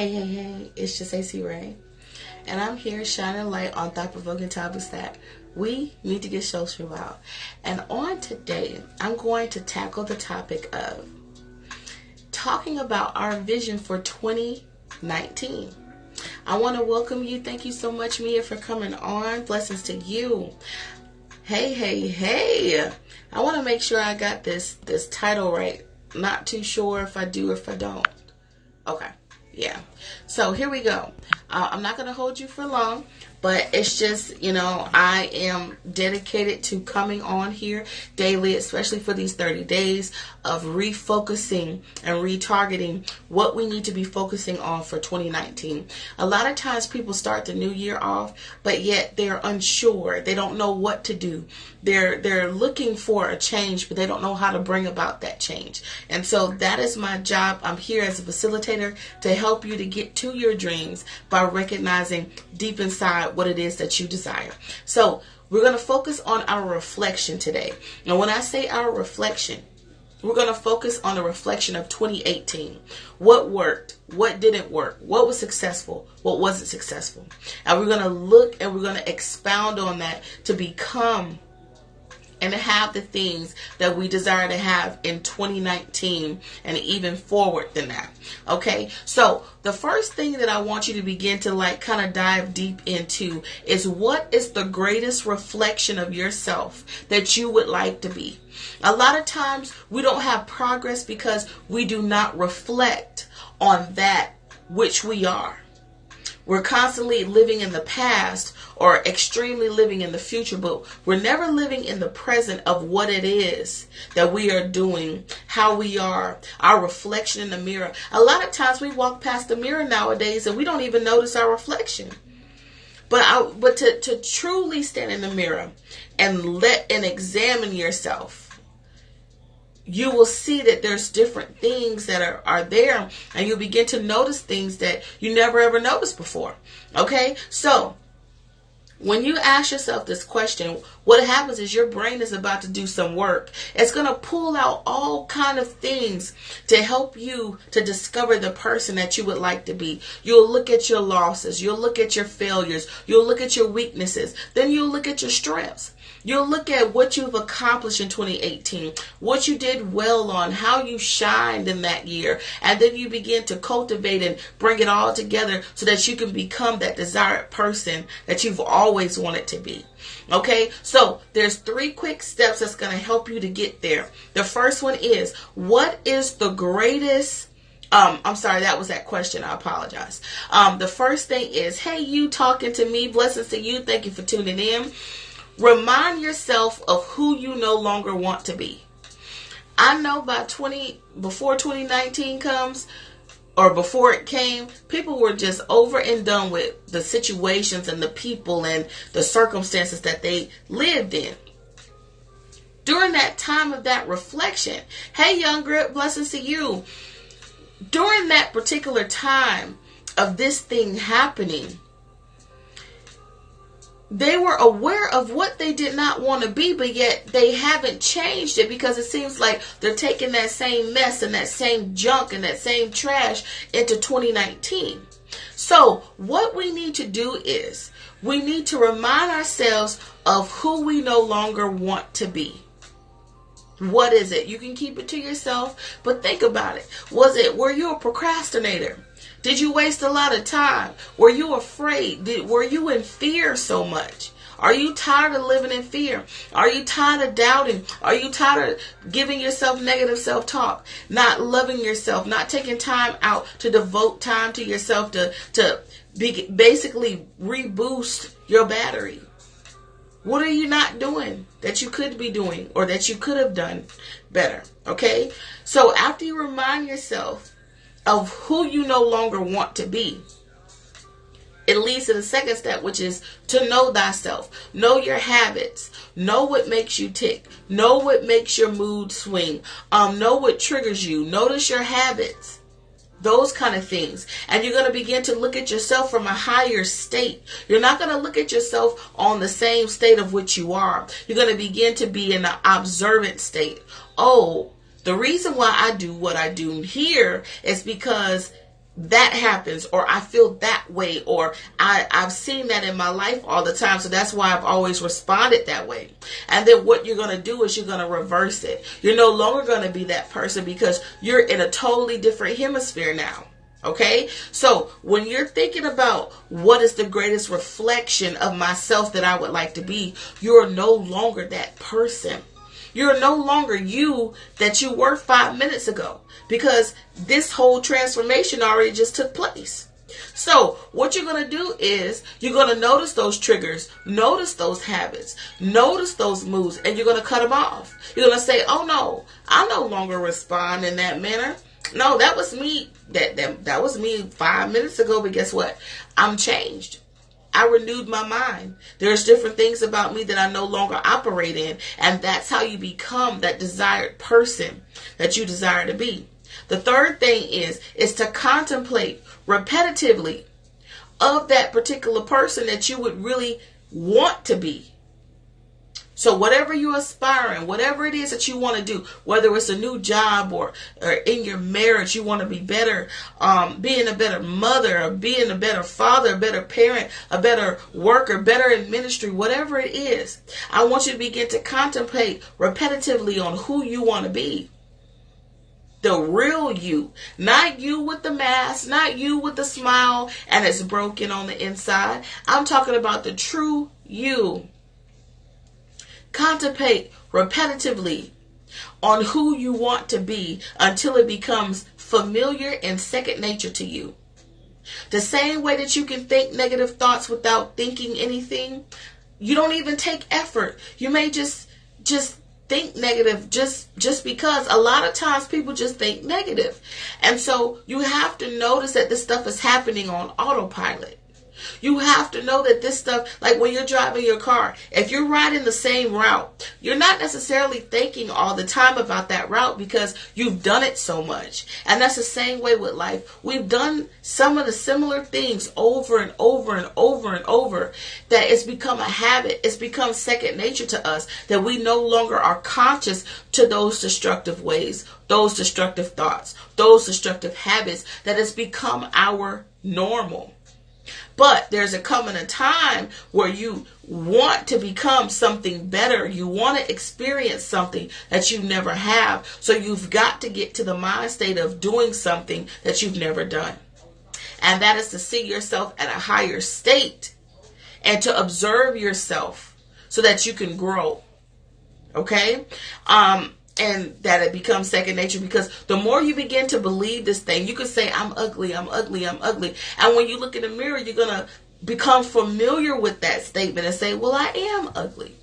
Hey, it's just AC Ray, and I'm here shining light on thought-provoking topics that we need to get social about. And on today, I'm going to tackle the topic of talking about our vision for 2019. I want to welcome you. Thank you so much, Mia, for coming on. Blessings to you. Hey. I want to make sure I got this title right. Not too sure if I do or if I don't. Okay. Yeah. So here we go. I'm not going to hold you for long, but it's just, I am dedicated to coming on here daily, especially for these 30 days of refocusing and retargeting what we need to be focusing on for 2019. A lot of times people start the new year off, but yet they're unsure. They don't know what to do. They're looking for a change, but they don't know how to bring about that change. And so that is my job. I'm here as a facilitator to help you to get to your dreams by recognizing deep inside what it is that you desire. So we're going to focus on our reflection today. Now, when I say our reflection, we're going to focus on the reflection of 2018. What worked? What didn't work? What was successful? What wasn't successful? And we're going to look and we're going to expound on that to become and to have the things that we desire to have in 2019 and even forward than that. Okay, so the first thing that I want you to begin to kind of dive deep into is, what is the greatest reflection of yourself that you would like to be? A lot of times we don't have progress because we do not reflect on that which we are. We're constantly living in the past or extremely living in the future, but we're never living in the present of what it is that we are doing, how we are, our reflection in the mirror. A lot of times we walk past the mirror nowadays and we don't even notice our reflection. But to truly stand in the mirror and examine yourself, you will see that there's different things that are there, and you'll begin to notice things that you never ever noticed before. Okay? So when you ask yourself this question, what happens is your brain is about to do some work. It's going to pull out all kind of things to help you to discover the person that you would like to be. You'll look at your losses. You'll look at your failures. You'll look at your weaknesses. Then you'll look at your strengths. You'll look at what you've accomplished in 2018, what you did well on, how you shined in that year. And then you begin to cultivate and bring it all together so that you can become that desired person that you've always wanted to be. Okay, so there's 3 quick steps that's going to help you to get there. The first one is, what is the greatest... I'm sorry, that was that question. I apologize. The first thing is, hey, you talking to me. Blessings to you. Thank you for tuning in. Remind yourself of who you no longer want to be. I know before 2019 comes, or before it came, people were just over and done with the situations and the people and the circumstances that they lived in. During that time of that reflection, hey, young grip, blessings to you. During that particular time of this thing happening, they were aware of what they did not want to be, but yet they haven't changed it, because it seems like they're taking that same mess and that same junk and that same trash into 2019. So what we need to do is we need to remind ourselves of who we no longer want to be. What is it? You can keep it to yourself, but think about it. Were you a procrastinator? Did you waste a lot of time? Were you afraid? Were you in fear so much? Are you tired of living in fear? Are you tired of doubting? Are you tired of giving yourself negative self-talk? Not loving yourself, not taking time out to devote time to yourself to basically reboost your battery? What are you not doing that you could be doing, or that you could have done better? Okay? So after you remind yourself of who you no longer want to be, it leads to the second step, which is to know thyself. Know your habits. Know what makes you tick. Know what makes your mood swing. Know what triggers you. Notice your habits. Those kind of things. And you're going to begin to look at yourself from a higher state. You're not going to look at yourself on the same state of which you are. You're going to begin to be in an observant state. Oh, the reason why I do what I do here is because that happens, or I feel that way, or I've seen that in my life all the time, so that's why I've always responded that way. And then what you're going to do is you're going to reverse it. You're no longer going to be that person because you're in a totally different hemisphere now. Okay? So when you're thinking about what is the greatest reflection of myself that I would like to be, you're no longer that person. You're no longer you that you were 5 minutes ago, because this whole transformation already just took place. So what you're going to do is you're going to notice those triggers, notice those habits, notice those moods, and you're going to cut them off. You're going to say, oh no, I no longer respond in that manner. No, that was me. That was me 5 minutes ago, but guess what? I'm changed. I renewed my mind. There's different things about me that I no longer operate in. And that's how you become that desired person that you desire to be. The third thing is to contemplate repetitively of that particular person that you would really want to be. So whatever you're aspiring, whatever it is that you want to do, whether it's a new job or in your marriage, you want to be better, being a better mother, or being a better father, a better parent, a better worker, better in ministry, whatever it is, I want you to begin to contemplate repetitively on who you want to be. The real you, not you with the mask, not you with the smile and it's broken on the inside. I'm talking about the true you. Contemplate repetitively on who you want to be until it becomes familiar and second nature to you. The same way that you can think negative thoughts without thinking anything, you don't even take effort. You may just think negative just because a lot of times people just think negative. And so you have to notice that this stuff is happening on autopilot. You have to know that this stuff, like when you're driving your car, if you're riding the same route, you're not necessarily thinking all the time about that route because you've done it so much. And that's the same way with life. We've done some of the similar things over and over and over and over that it's become a habit. It's become second nature to us that we no longer are conscious to those destructive ways, those destructive thoughts, those destructive habits that has become our normal. But there's coming a time where you want to become something better. You want to experience something that you never have. So you've got to get to the mind state of doing something that you've never done. And that is to see yourself at a higher state and to observe yourself so that you can grow. Okay? And that it becomes second nature, because the more you begin to believe this thing, you can say, I'm ugly, I'm ugly, I'm ugly. And when you look in the mirror, you're going to become familiar with that statement and say, well, I am ugly.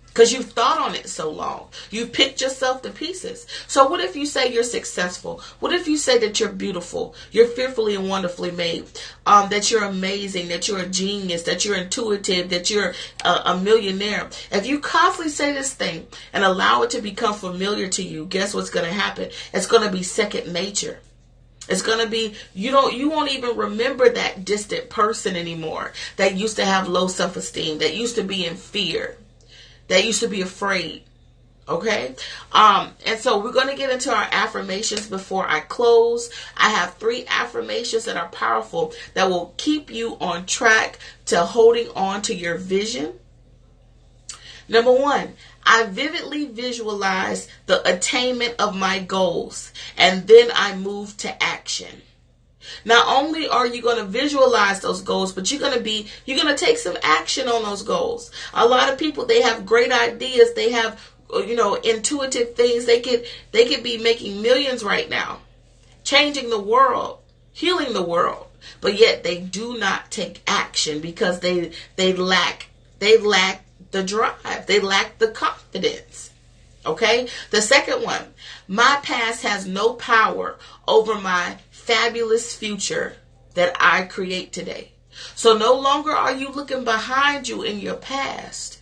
Because you've thought on it so long. You've picked yourself to pieces. So what if you say you're successful? What if you say that you're beautiful? You're fearfully and wonderfully made. That you're amazing, that you're a genius, that you're intuitive, that you're a millionaire. If you constantly say this thing and allow it to become familiar to you, guess what's going to happen? It's going to be second nature. It's going to be, you won't even remember that distant person anymore that used to have low self-esteem, that used to be in fear, that used to be afraid. Okay? And so we're going to get into our affirmations before I close. I have 3 affirmations that are powerful that will keep you on track to holding on to your vision. Number 1, I vividly visualize the attainment of my goals, and then I move to action. Not only are you going to visualize those goals, but you're going to take some action on those goals. A lot of people, they have great ideas. They have, intuitive things. They could be making millions right now, changing the world, healing the world, but yet they do not take action because they lack the drive. They lack the confidence. Okay? The second one, my past has no power over my fabulous future that I create today. So no longer are you looking behind you in your past.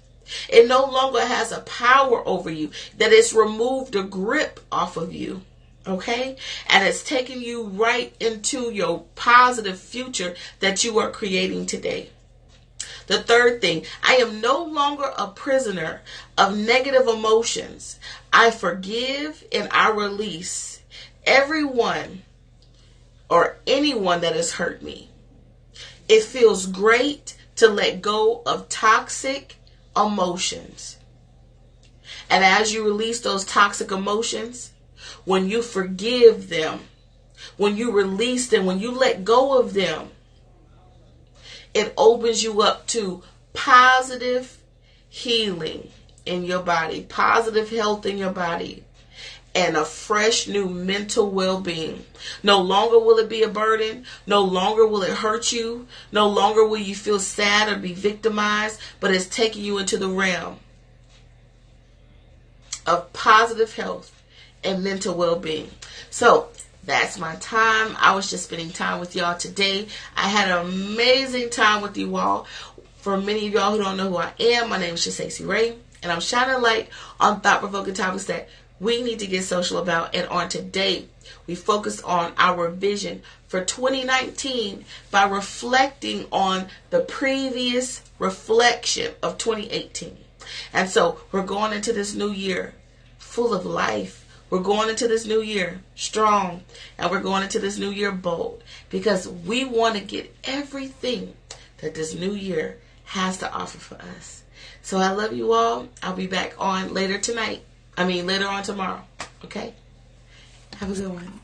It no longer has a power over you, that it's removed a grip off of you. Okay? And it's taking you right into your positive future that you are creating today. The third thing, I am no longer a prisoner of negative emotions. I forgive and I release everyone or anyone that has hurt me. It feels great to let go of toxic emotions. And as you release those toxic emotions, when you forgive them, when you release them, when you let go of them, it opens you up to positive healing in your body, positive health in your body, and a fresh new mental well-being. No longer will it be a burden. No longer will it hurt you. No longer will you feel sad or be victimized, but it's taking you into the realm of positive health and mental well-being. So that's my time. I was just spending time with y'all today. I had an amazing time with you all. For many of y'all who don't know who I am, my name is Stacey Ray, and I'm shining light on thought-provoking topics that we need to get social about. And on today, we focus on our vision for 2019 by reflecting on the previous reflection of 2018. And so we're going into this new year full of life. We're going into this new year strong, and we're going into this new year bold, because we want to get everything that this new year has to offer for us. So I love you all. I'll be back on later on tomorrow. Okay? Have a good one.